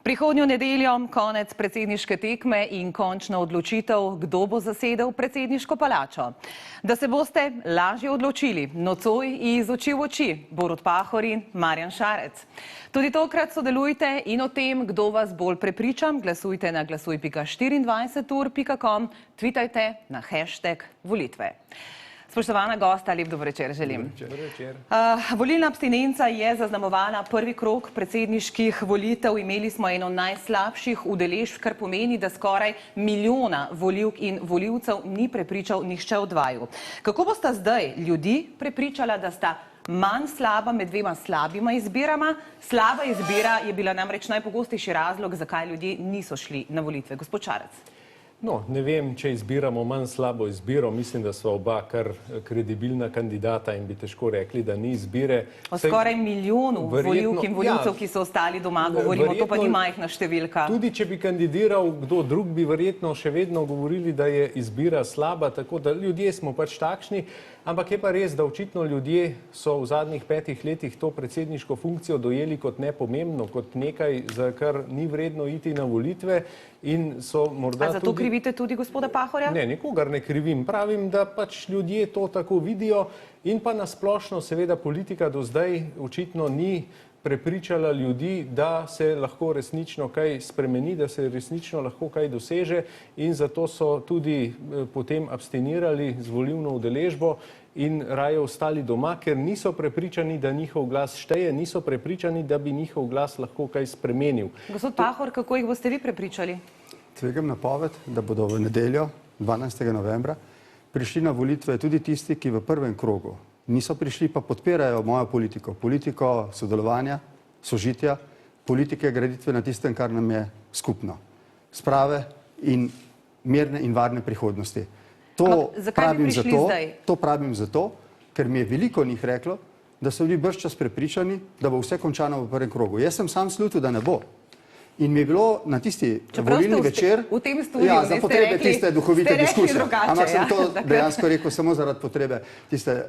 Prihodnjo nedeljo konec predsedniške tekme in končna odločitev, kdo bo zasedel predsedniško palačo. Da se boste lažje odločili, nocoj iz oči v oči, Borut Pahor in Marjan Šarec. Tudi tokrat sodelujte in o tem, kdo vas bolj prepričam, glasujte na glasuj.24ur.com, twitajte na #volitve. Spoštovana gosta, lep dober večer želim. Dober večer. Volilna abstinenca je zaznamovala prvi krog predsedniških volitev. Imeli smo eno najslabših udeležb, kar pomeni, da skoraj milijona volivk in volivcev ni prepričal nihče od vaju. Kako bosta zdaj ljudi prepričala, da sta manj slaba med dvema slabima izbirama? Slaba izbira je bila namreč najpogostejši razlog, zakaj ljudje niso šli na volitve. Gospod Šarec. No, ne vem, če izbiramo manj slabo izbiro. Mislim, da so oba kar kredibilna kandidata in bi težko rekli, da ni izbire. O skoraj milijonu volivk in volivcev, ki so ostali doma, govorimo, to pa ni majhna številka. Tudi, če bi kandidiral kdo drug, bi verjetno še vedno govorili, da je izbira slaba, tako da ljudje smo pač takšni. Ampak je pa res, da očitno ljudje so v zadnjih 5 letih to predsedniško funkcijo dojeli kot nepomembno, kot nekaj, za kar ni vredno iti na volitve. In so morda A zato krivite tudi gospoda Pahorja? Ne, nikogar ne krivim. Pravim, da pač ljudje to tako vidijo in pa nasplošno seveda politika do zdaj očitno ni prepričala ljudi, da se lahko resnično kaj spremeni, da se resnično lahko kaj doseže in zato so tudi potem abstinirali z volilno udeležbo in raje ostali doma, ker niso prepričani, da njihov glas šteje, niso prepričani, da bi njihov glas lahko kaj spremenil. Gospod Pahor, kako jih boste vi prepričali? Tvegam napoved, da bodo v nedeljo, 12. novembra, prišli na volitve tudi tisti, ki v prvem krogu niso prišli, pa podpirajo mojo politiko. Politiko sodelovanja, sožitja, politike graditve na tistem, kar nam je skupno. Sprave in mirne in varne prihodnosti. To pravim zato, ker mi je veliko njih reklo, da so bili bržčas prepričani, da bo vse končano v prvem krogu. Jaz sem sam slutil, da ne bo. In mi je bilo na tisti volilni večer, za potrebe tiste duhovite diskusije, ampak sem to dejansko rekel samo zaradi potrebe tiste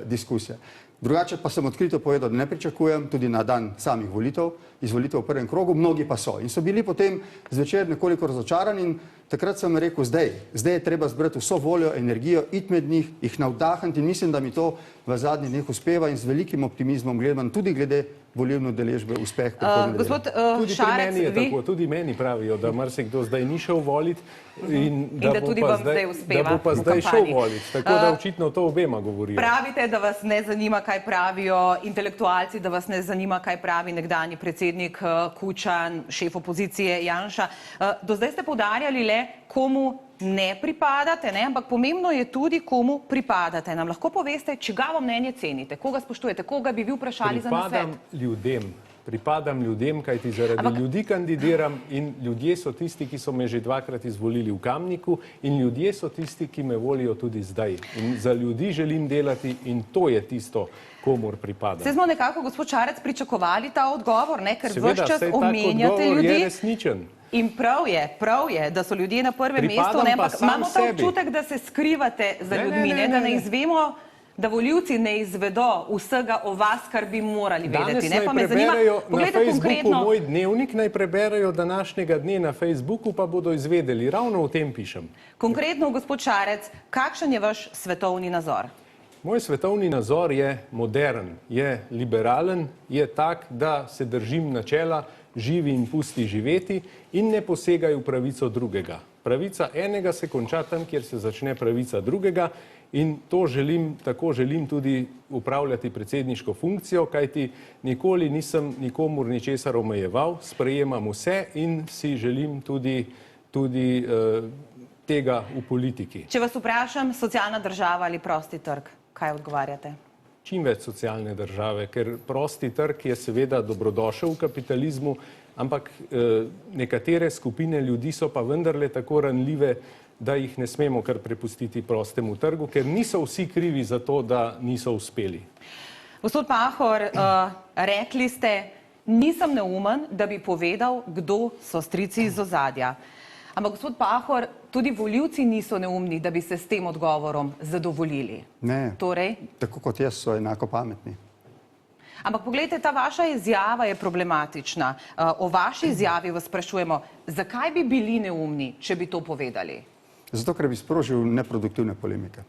diskusije. Drugače pa sem odkrito povedal, da ne pričakujem tudi na dan samih volitev, izvolitev v prvem krogu, mnogi pa so. In so bili potem zvečer nekoliko razočarani in takrat sem rekel, zdaj je treba zbrati vso voljo, energijo, iti med njih, jih navdahniti in mislim, da mi to v zadnjih dneh uspeva in z velikim optimizmom gledam tudi glede volilne udeležbe uspeh. Gospod Šarec, vi? Tudi meni pravijo, da marsikdo zdaj ni šel voliti in da tudi vam zdaj uspeva. Da bo pa zdaj šel voliti, tako da očitno to obema govorijo. Pravite, da vas ne zanima, kaj pravijo intelektualci, da vas ne zanima, kaj pravi nekdanji predsednik Kučan, šef opozicije Janša. Do zdaj ste poudarjali le, komu ne pripadate, ampak pomembno je tudi, komu pripadate. Nam lahko poveste, čigavo mnenje cenite, koga spoštujete, koga bi vi vprašali za nasvet? Pripadam ljudem, kajti zaradi ljudi kandidiram in ljudje so tisti, ki so me že 2-krat izvolili v Kamniku in ljudje so tisti, ki me volijo tudi zdaj. In za ljudi želim delati in to je tisto, komur pripadam. Se smo nekako, gospod Šarec, pričakovali ta odgovor, ker ves čas omenjate ljudi? Seveda, saj tak odgovor je resničen. In prav je, da so ljudje na prvem mestu, ampak imamo ta občutek, da se skrivate za ljudmi, da ne izvemo, da volivci ne izvedo vsega o vas, kar bi morali vedeti. Danes naj preberejo na Facebooku moj dnevnik, naj preberejo današnjega dne na Facebooku, pa bodo izvedeli. Ravno o tem pišem. Konkretno, gospod Šarec, kakšen je vaš svetovni nazor? Moj svetovni nazor je modern, je liberalen, je tak, da se držim načela živi in pusti živeti in ne posegaj v pravico drugega. Pravica enega se konča tam, kjer se začne pravica drugega in tako želim tudi upravljati predsedniško funkcijo, kajti nikoli nisem nikomur ničesar omejeval, sprejemam vse in si želim tudi tega v politiki. Če vas vprašam, socialna država ali prosti trg, kaj odgovarjate? Čim več socialne države, ker prosti trg je seveda dobrodošel v kapitalizmu, ampak nekatere skupine ljudi so pa vendarle tako ranljive, da jih ne smemo kar prepustiti prostemu trgu, ker niso vsi krivi za to, da niso uspeli. Gospod Pahor, rekli ste, nisem neumen, da bi povedal, kdo so strici iz ozadja. Ampak, gospod Pahor, tudi volivci niso neumni, da bi se s tem odgovorom zadovoljili. Ne, tako kot jaz so enako pametni. Ampak poglejte, ta vaša izjava je problematična. O vaši izjavi vas sprašujemo, zakaj bi bili neumni, če bi to povedali? Zato, ker bi sprožil neproduktivne polemike.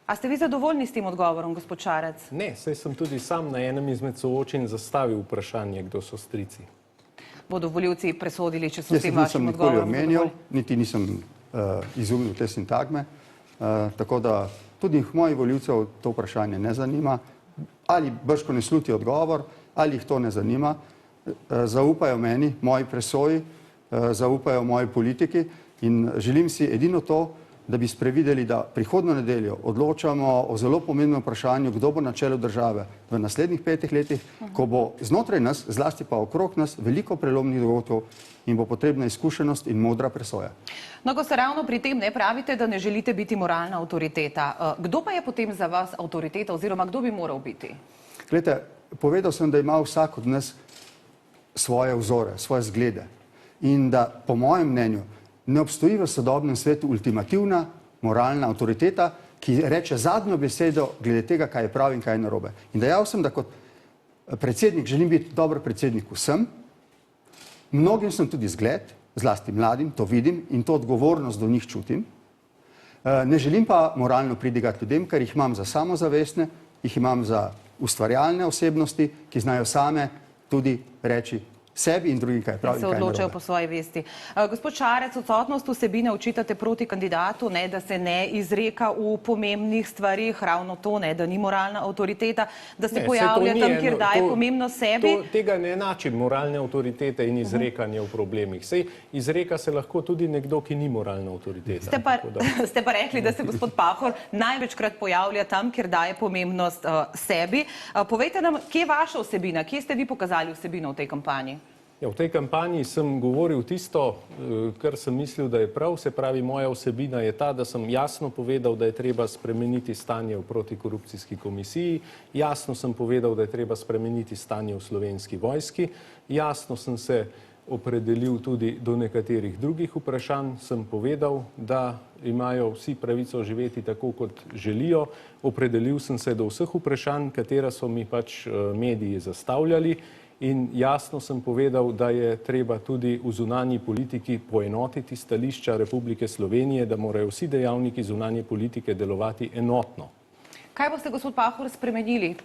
A ste vi zadovoljni s tem odgovorom, gospod Šarec? Ne, saj sem tudi sam na enem izmed soočenj zastavil vprašanje, kdo so strici. Bodo volivci presodili, če so s tem Jaz vašim nisem nikoli odgovorom omenjal, zadovoljni? niti nisem izumil te sintagme, tako da tudi moji volivcev to vprašanje ne zanima. Ali brško ne sluti odgovor, ali jih to ne zanima. Zaupajo meni, moji presoji, zaupajo moji politiki in želim si edino to, da bi sprevideli, da prihodnjo nedeljo odločamo o zelo pomembnem vprašanju, kdo bo na čelu države v naslednjih 5 letih, ko bo znotraj nas, zlasti pa okrog nas, veliko prelomnih dogodkov in bo potrebna izkušenost in modra presoja. No, ko ste ravno pri tem, ne pravite, da ne želite biti moralna avtoriteta. Kdo pa je potem za vas avtoriteta oziroma kdo bi moral biti? Glejte, povedal sem, da ima vsak od nas svoje vzore, svoje zglede in da po mojem mnenju ne obstoji v sodobnem svetu ultimativna moralna avtoriteta, ki reče zadnjo besedo glede tega, kaj je prav in kaj je narobe. In dejal sem, da kot predsednik želim biti dober predsednik vsem, mnogim sem tudi zgled, zlasti mladim, to vidim in to odgovornost do njih čutim. Ne želim pa moralno pridigati ljudem, ker jih imam za samozavestne, jih imam za ustvarjalne osebnosti, ki znajo same tudi reči sebi in drugim, kaj je prav in kaj je narobe. Se odločajo po svoji vesti. Gospod Šarec, odsotnost vsebine očitate proti kandidatu, ne, da se ne izreka v pomembnih stvarih, ravno to, ne, da ni moralna avtoriteta, da se pojavlja tam, kjer daje pomembnost sebi. Tega ne enači moralne avtoritete in izrekanje v problemih. Sej izreka se lahko tudi nekdo, ki ni moralna avtoriteta. Ste pa rekli, da se gospod Pahor največkrat pojavlja tam, kjer daje pomembnost sebi. Povejte nam, kje je vaša vsebina, kje ste vi pokazali vsebino v tej kampanji? Ja, v tej kampanji sem govoril tisto, kar sem mislil, da je prav, se pravi, moja vsebina je ta, da sem jasno povedal, da je treba spremeniti stanje v protikorupcijski komisiji, jasno sem povedal, da je treba spremeniti stanje v Slovenski vojski, jasno sem se opredelil tudi do nekaterih drugih vprašanj, sem povedal, da imajo vsi pravico živeti tako, kot želijo, opredelil sem se do vseh vprašanj, katera so mi pač mediji zastavljali, in jasno sem povedal, da je treba tudi v zunanji politiki poenotiti stališča Republike Slovenije, da morajo vsi dejavniki zunanje politike delovati enotno. Kaj boste, gospod Pahor, spremenili,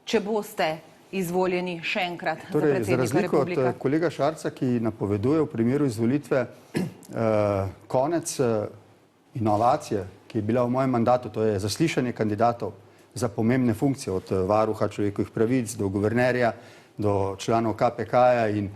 če boste izvoljeni še enkrat za predsednika Republike? Za razliko od kolega Šarca, ki napoveduje v primeru izvolitve konec inovacije, ki je bila v mojem mandatu, to je zaslišanje kandidatov za pomembne funkcije, od varuha človekovih pravic do guvernerja, do članov KPK-ja in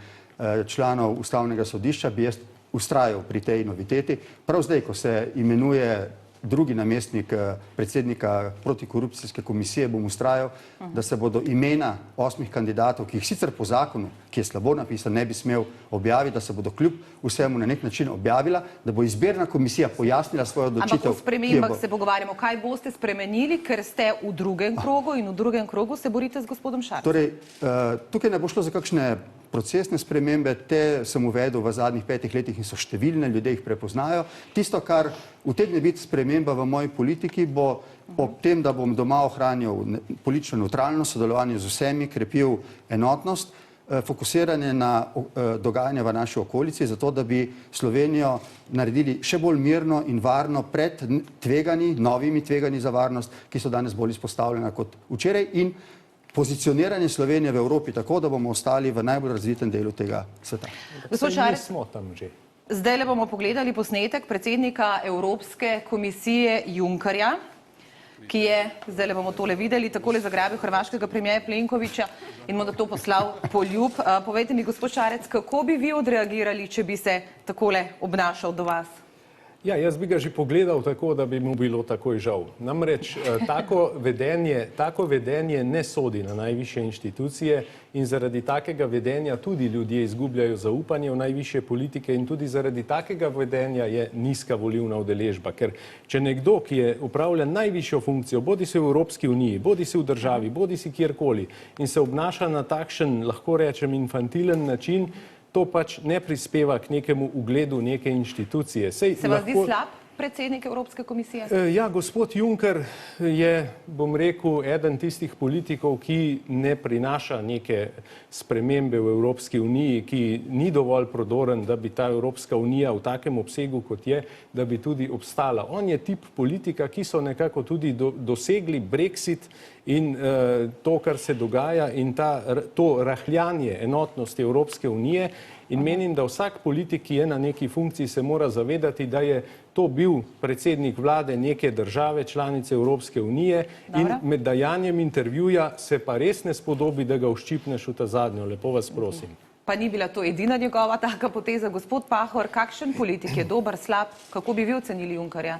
članov Ustavnega sodišča, bi jaz ustrajal pri tej noviteti. Prav zdaj, ko se imenuje drugi namestnik predsednika protikorupcijske komisije, bom ustrajal, da se bodo imena 8 kandidatov, ki jih sicer po zakonu, ki je slabo napisan, ne bi smel objaviti, da se bodo kljub vsemu na nek način objavila, da bo izbirna komisija pojasnila svojo odločitev. Ampak o spremembah se pogovarjamo. Kaj boste spremenili, ker ste v drugem krogu in v drugem krogu se borite z gospodom Šarcem? Torej, tukaj ne bo šlo za kakšne procesne spremembe, te sem uvedel v zadnjih 5 letih in so številne, ljudje jih prepoznajo. Tisto, kar utegne biti sprememba v moji politiki, bo ob tem, da bom doma ohranjal politično nevtralno sodelovanje z vsemi, krepil enotnost, fokusiranje na dogajanje v naši okolici, zato da bi Slovenijo naredili še bolj mirno in varno pred tveganji, novimi tveganji za varnost, ki so danes bolj izpostavljena kot včeraj, in pozicioniranje Slovenije v Evropi tako, da bomo ostali v najbolj razvitem delu tega sveta. Zdaj le bomo pogledali posnetek predsednika Evropske komisije Junckerja, ki je, zdaj le bomo tole videli, takole zagrabil hrvaškega premijerja Plenkovića in mu da to poslal poljub. Povejte mi, gospod Šarec, kako bi vi odreagirali, če bi se takole obnašal do vas? Ja, jaz bi ga že pogledal tako, da bi mu bilo takoj žal. Namreč tako vedenje ne sodi na najvišje inštitucije in zaradi takega vedenja tudi ljudje izgubljajo zaupanje v najvišje politike in tudi zaradi takega vedenja je nizka volilna udeležba. Ker če nekdo, ki je upravlja najvišjo funkcijo, bodi si v Evropski uniji, bodi si v državi, bodi si kjerkoli in se obnaša na takšen, lahko rečem, infantilen način, to pač ne prispeva k nekemu ugledu neke inštitucije. Se vas zdi slab? predsednik Evropske komisije? Ja, gospod Juncker je, bom rekel, eden tistih politikov, ki ne prinaša neke spremembe v Evropski uniji, ki ni dovolj prodoren, da bi ta Evropska unija v takem obsegu, kot je, da bi tudi obstala. On je tip politika, ki so nekako tudi dosegli Brexit in to, kar se dogaja, in to rahljanje enotnosti Evropske unije. In menim, da vsak politik, ki je na neki funkciji, se mora zavedati, da je to bil predsednik vlade neke države, članice Evropske unije. In med dajanjem intervjuja se pa res ne spodobi, da ga uščipneš v ta zadnjo. Lepo vas prosim. Pa ni bila to edina njegova taka poteza. Gospod Pahor, kakšen politik je dober, slab? Kako bi vi ocenili Junckerja?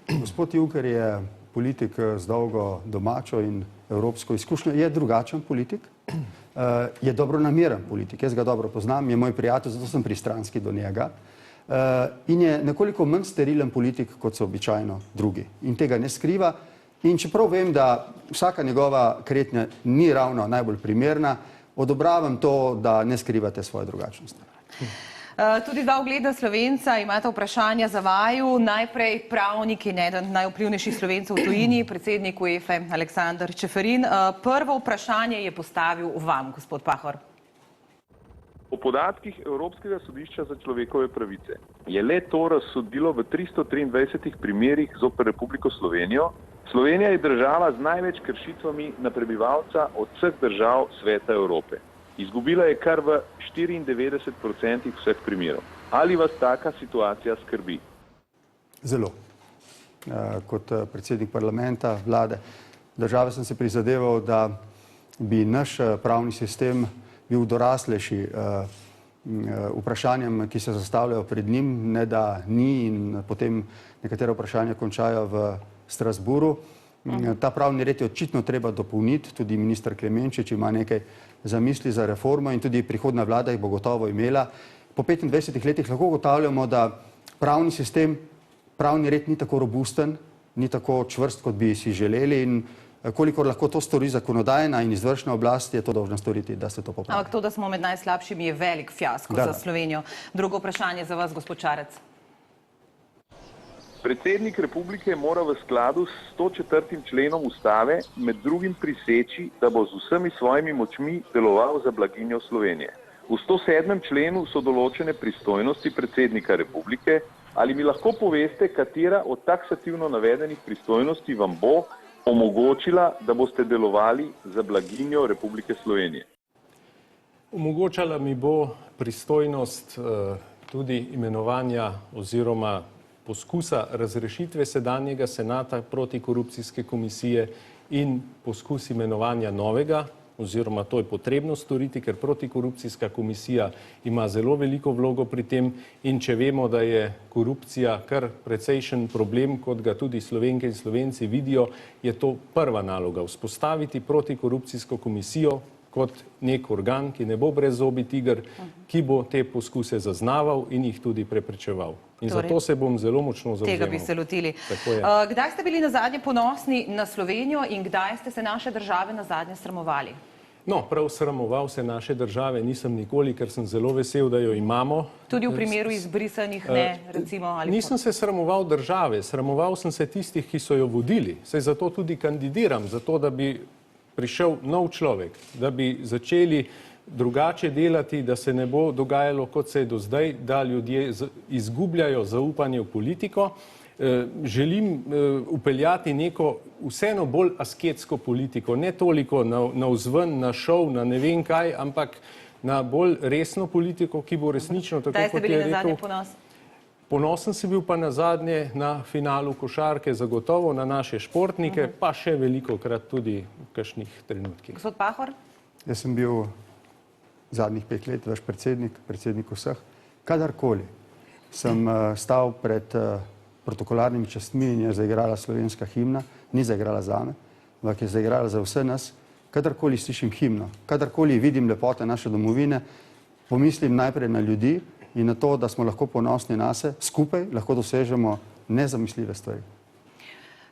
Gospod Juncker je politik z dolgo domačo in evropsko izkušnjo. Je drugačen politik. Je dobronameren politik, jaz ga dobro poznam, je moj prijatelj, zato sem pristranski do njega. In je nekoliko manj sterilen politik, kot so običajno drugi. In tega ne skriva. In čeprav vem, da vsaka njegova kretnja ni ravno najbolj primerna, odobravam to, da ne skrivate svoje drugačnosti. Tudi dva ugledna Slovenca imata vprašanja za vaju. Najprej pravnik in eden najvplivnejših Slovencev v tujini, predsednik UEFA Aleksander Čeferin. Prvo vprašanje je postavil vam, gospod Pahor. Po podatkih Evropskega sodišča za človekove pravice je le to razsodilo v 323 primerih zoper Republiko Slovenijo. Slovenija je država z največ kršitvami na prebivalca od vseh držav Sveta Evrope. Izgubila je kar v 94% vseh primerov. Ali vas taka situacija skrbi? Zelo. Kot predsednik parlamenta, vlade države sem se prizadeval, da bi naš pravni sistem bil doraslejši vprašanjem, ki se zastavljajo pred njim, ne da ni in potem nekatera vprašanja končajo v Strasbourgu. Ta pravni red je očitno treba dopolniti, tudi minister Klemenčič ima nekaj zamisli za reformo in tudi prihodna vlada jih bo gotovo imela. Po 25 letih lahko ugotavljamo, da pravni sistem, pravni red ni tako robusten, ni tako čvrst, kot bi si želeli in kolikor lahko to stori zakonodajna in izvršna oblast, je to dolžna storiti, da se to popravi. Ampak to, da smo med najslabšimi, je velik fiasko za Slovenijo. Drugo vprašanje za vas, gospod Šarec. Predsednik republike mora v skladu s 104. členom ustave med drugim priseči, da bo z vsemi svojimi močmi deloval za blaginjo Slovenije. V 107. členu so določene pristojnosti predsednika republike. Ali mi lahko poveste, katera od taksativno navedenih pristojnosti vam bo omogočila, da boste delovali za blaginjo Republike Slovenije? Omogočala mi bo pristojnost tudi imenovanja oziroma poskusa razrešitve sedanjega senata protikorupcijske komisije in poskus imenovanja novega, oziroma to je potrebno storiti, ker protikorupcijska komisija ima zelo veliko vlogo pri tem in če vemo, da je korupcija kar precejšen problem, kot ga tudi Slovenke in Slovenci vidijo, je to prva naloga, vzpostaviti protikorupcijsko komisijo kot nek organ, ki ne bo brezzobi tiger, ki bo te poskuse zaznaval in jih tudi preprečeval. In zato se bom zelo močno zavzemal. Tega bi se lotili. Kdaj ste bili nazadnje ponosni na Slovenijo in kdaj ste se naše države nazadnje sramovali? No, prav sramoval se naše države nisem nikoli, ker sem zelo vesel, da jo imamo. Tudi v primeru izbrisanih ne, recimo? Nisem se sramoval države, sramoval sem se tistih, ki so jo vodili. Saj zato tudi kandidiram, zato da bi prišel nov človek, da bi začeli drugače delati, da se ne bo dogajalo, kot se je do zdaj, da ljudje izgubljajo zaupanje v politiko. Želim upeljati neko vseeno bolj asketsko politiko, ne toliko navzven, na šov, na ne vem kaj, ampak na bolj resno politiko, ki bo resnično tako, kot je rekel. Kdaj ste bili nazadnje ponosni? Ponosen si bil pa nazadnje na finalu košarke, zagotovo na naše športnike, pa še veliko krat tudi v kakšnih trenutkih. Gospod Pahor? Jaz sem bil zadnjih 5 let vaš predsednik vseh. Kadarkoli sem stal pred protokolarnimi častmi in je zaigrala slovenska himna, ni zaigrala zame, ampak je zaigrala za vse nas. Kadarkoli slišim himno, kadarkoli vidim lepote naše domovine, pomislim najprej na ljudi in na to, da smo lahko ponosni nase, skupaj lahko dosežemo nezamisljive stvari.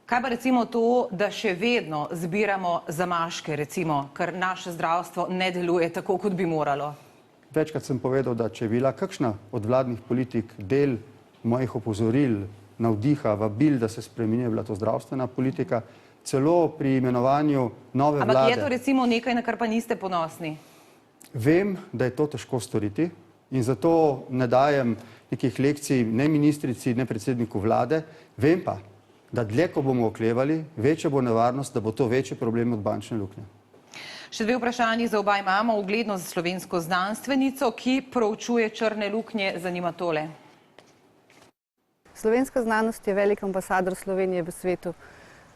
Kaj pa recimo to, da še vedno zbiramo zamaške, recimo, ker naše zdravstvo ne deluje tako, kot bi moralo? Večkrat sem povedal, da če je bila kakšna od vladnih politik del mojih opozoril navdiha, vabil, da se spremeni, je bila to zdravstvena politika, celo pri imenovanju nove vlade. Ampak je to recimo nekaj, na kar pa niste ponosni? Vem, da je to težko storiti in zato ne dajem nekih lekcij ne ministrici, ne predsedniku vlade. Vem pa, da dlje, ko bomo oklevali, večja bo nevarnost, da bo to večji problem od bančne luknje. Še dve vprašanji za oba imamo. Ugledno za slovensko znanstvenico, ki proučuje črne luknje, zanima tole. Slovenska znanost je velik ambasador Slovenije v svetu.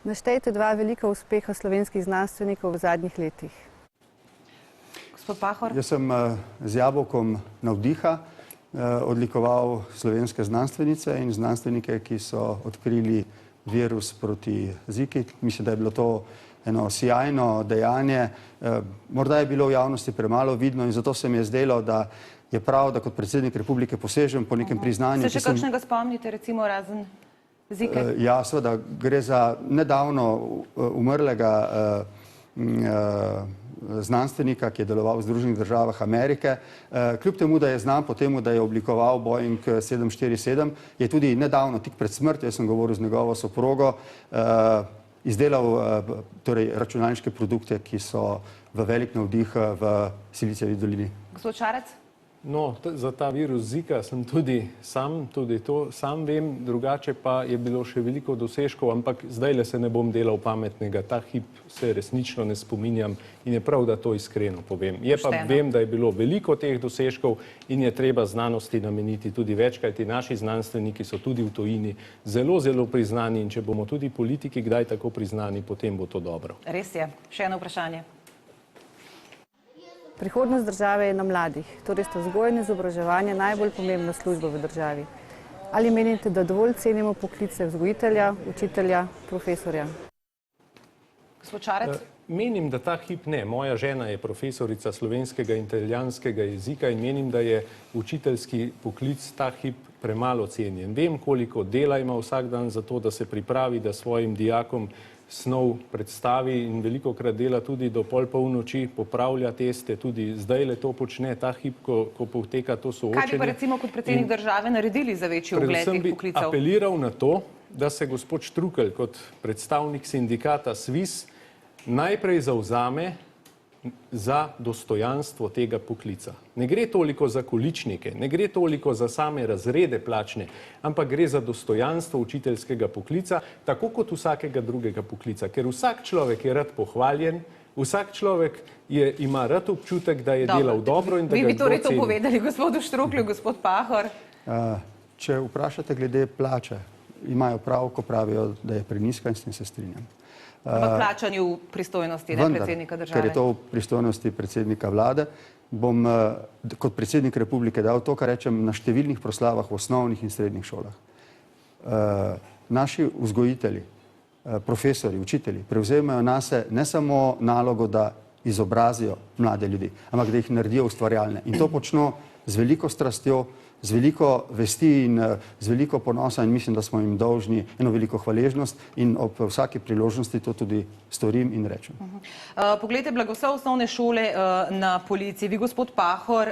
Naštejte dva velika uspeha slovenskih znanstvenikov v zadnjih letih. Gospod Pahor? Jaz sem z jabolkom navdiha odlikoval slovenske znanstvenice in znanstvenike, ki so odkrili virus proti Ziki. Mislim, da je bilo to eno sijajno dejanje. Morda je bilo v javnosti premalo vidno in zato se mi je zdelo, da je prav, da kot predsednik republike posežem po nekem priznanju. Se še kakšnega spomnite, recimo razen Zike? Ja, seveda, gre za nedavno umrlega znanstvenika, ki je deloval v Združenih državah Amerike. Kljub temu, da je znan po temu, da je oblikoval Boeing 747, je tudi nedavno, tik pred smrtjo, jaz sem govoril z njegovo soprogo, izdelal torej računalniške produkte, ki so v velik navdih v Silicijevi dolini. Gospod Šarec? No, za ta virus Zika sem tudi sam vem, drugače pa je bilo še veliko dosežkov, ampak zdajle se ne bom delal pametnega, ta hip se resnično ne spominjam in je prav, da to iskreno povem. Je pa vem, da je bilo veliko teh dosežkov in je treba znanosti nameniti tudi več, kajti naši znanstveniki so tudi v tujini zelo, zelo priznani in če bomo tudi politiki kdaj tako priznani, potem bo to dobro. Res je. Še eno vprašanje. Prihodnost države je na mladih, torej sta vzgoja in izobraževanje najbolj pomembna služba v državi. Ali menite, da dovolj cenimo poklice vzgojitelja, učitelja, profesorja? Gospod Šarec? Menim, da ta hip ne. Moja žena je profesorica slovenskega in italijanskega jezika in menim, da je učiteljski poklic ta hip premalo cenjen. Vem, koliko dela ima vsak dan za to, da se pripravi, da svojim dijakom snov predstavi in velikokrat dela tudi do polnoči, popravlja teste, tudi zdajle to počne, ta hip, ko poteka to soočenje. Kaj bi pa recimo kot predsednik države naredili za večji ugled teh poklicev? Predvsem bi apeliral na to, da se gospod Štrukelj kot predstavnik sindikata SVIZ najprej zavzame za dostojanstvo tega poklica. Ne gre toliko za količnike, ne gre toliko za same razrede plačne, ampak gre za dostojanstvo učiteljskega poklica, tako kot vsakega drugega poklica, ker vsak človek je rad pohvaljen, vsak človek ima rad občutek, da je delal dobro in da ga kdo ceni. Vi bi torej to povedali gospodu Štruklju, gospod Pahor? Če vprašate glede plače, imajo prav, ko pravijo, da je prenizka in s tem se strinjam. V plačanju pristojnosti predsednika države. Ker je to v pristojnosti predsednika vlade, bom kot predsednik republike dal to, kar rečem na številnih proslavah v osnovnih in srednjih šolah. Naši vzgojitelji, profesori, učitelji prevzemajo nase ne samo nalogo, da izobrazijo mlade ljudi, ampak da jih naredijo ustvarjalne. In to počno z veliko strastjo, z veliko vesti in z veliko ponosa in mislim, da smo jim dolžni eno veliko hvaležnost in ob vsaki priložnosti to tudi storim in rečem. Poglejte, blagoslov osnovne šole na Policiji. Vi, gospod Pahor,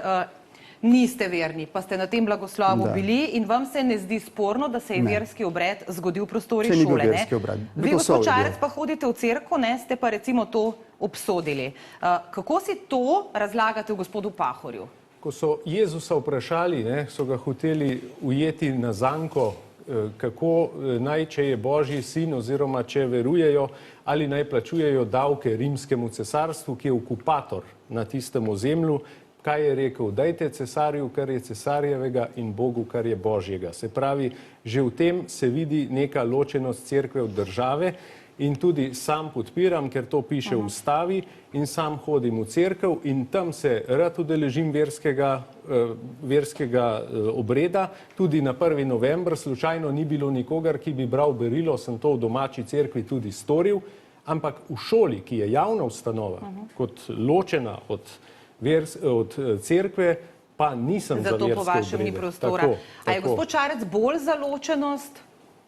niste verni, pa ste na tem blagoslovu bili in vam se ne zdi sporno, da se je verski obred zgodil v prostorih šole. Vi, gospod Šarec, pa hodite v cerkev, ste pa recimo to obsodili. Kako si to razlagate v gospodu Pahorju? Ko so Jezusa vprašali, so ga hoteli ujeti na zanko, kako naj, če je Božji sin oziroma če verujejo, ali naj plačujejo davke rimskemu cesarstvu, ki je okupator na tistem ozemlju, kaj je rekel? Dajte cesarju, kar je cesarjevega in Bogu, kar je Božjega. Se pravi, že v tem se vidi neka ločenost cerkve od države in tudi sam podpiram, ker to piše v ustavi in sam hodim v cerkev in tam se rad udeležim verskega obreda. Tudi na 1. november slučajno ni bilo nikogar, ki bi bral berilo, sem to v domači cerkvi tudi storil, ampak v šoli, ki je javna ustanova, kot ločena od cerkve, pa nisem za verske obrede. Zato po vašem ni prostora. A je gospod Šarec bolj za ločenost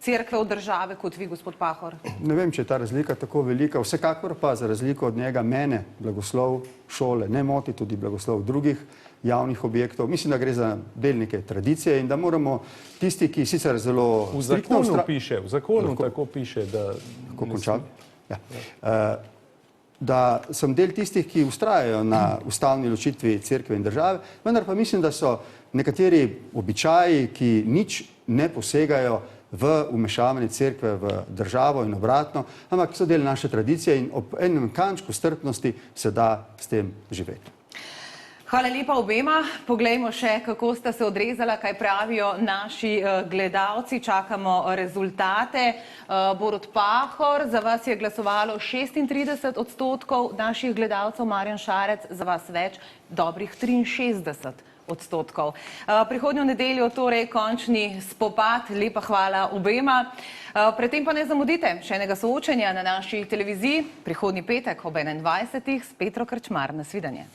cerkve od države kot vi, gospod Pahor? Ne vem, če je ta razlika tako velika. Vsekakor pa za razliko od njega mene blagoslov šole ne moti, tudi blagoslov drugih javnih objektov. Mislim, da gre za del neke tradicije in da moramo tisti, ki sicer zelo V striktno zakonu tako piše, da... Lahko končam? Ja. Da sem del tistih, ki ustrajajo na ustavni ločitvi cerkve in države, vendar pa mislim, da so nekateri običaji, ki nič ne posegajo v vmešavanje cerkve v državo in obratno, ampak so del naše tradicije in ob enem kančku strpnosti se da s tem živeti. Hvala lepa obema. Poglejmo še, kako sta se odrezala, kaj pravijo naši gledalci. Čakamo rezultate. Borut Pahor, za vas je glasovalo 36% naših gledalcev, Marjan Šarec, za vas več, dobrih 63%. Prihodnjo nedeljo torej končni spopad. Lepa hvala obema. Predtem pa ne zamudite še enega soočenja na naši televiziji. Prihodnji petek ob 21. s Petro Krčmar. Nasvidenje.